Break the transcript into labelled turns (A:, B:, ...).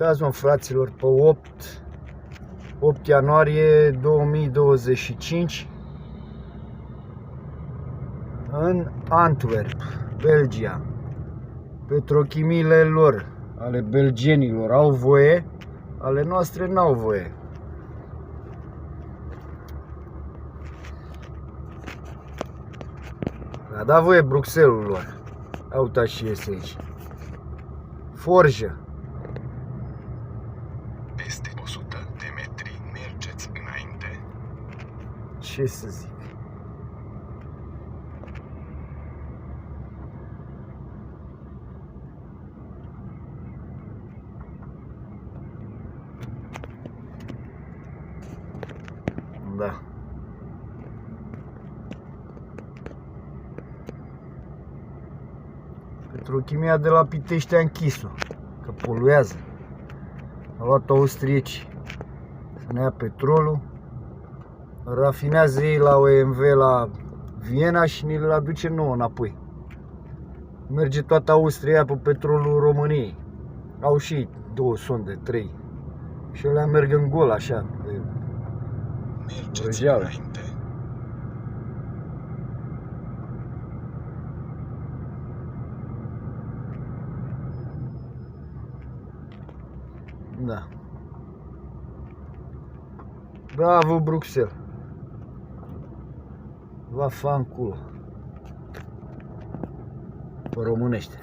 A: Uitați, mă, fraților, pe 8 ianuarie 2025 în Antwerp, Belgia. Petrochimiile lor, ale belgenilor, au voie, ale noastre n-au voie. A dat voie Bruxelles lor. Uitați și iese aici. Forjă.
B: Peste 100 de metri mergeți înainte.
A: Ce să zic? Da. Petrochimia de la Pitești a închis-o, că poluează. A luat austrieci să ne ia petrolul, rafinează ei la OMV la Viena și ne l aduce nouă înapoi. Merge toată Austria pe petrolul României. Au și 2 sonde, 3. Și alea merg în gol așa, de vrăjeală. Da. Bravo, Bruxelles. Va fa în culo. Pe românește.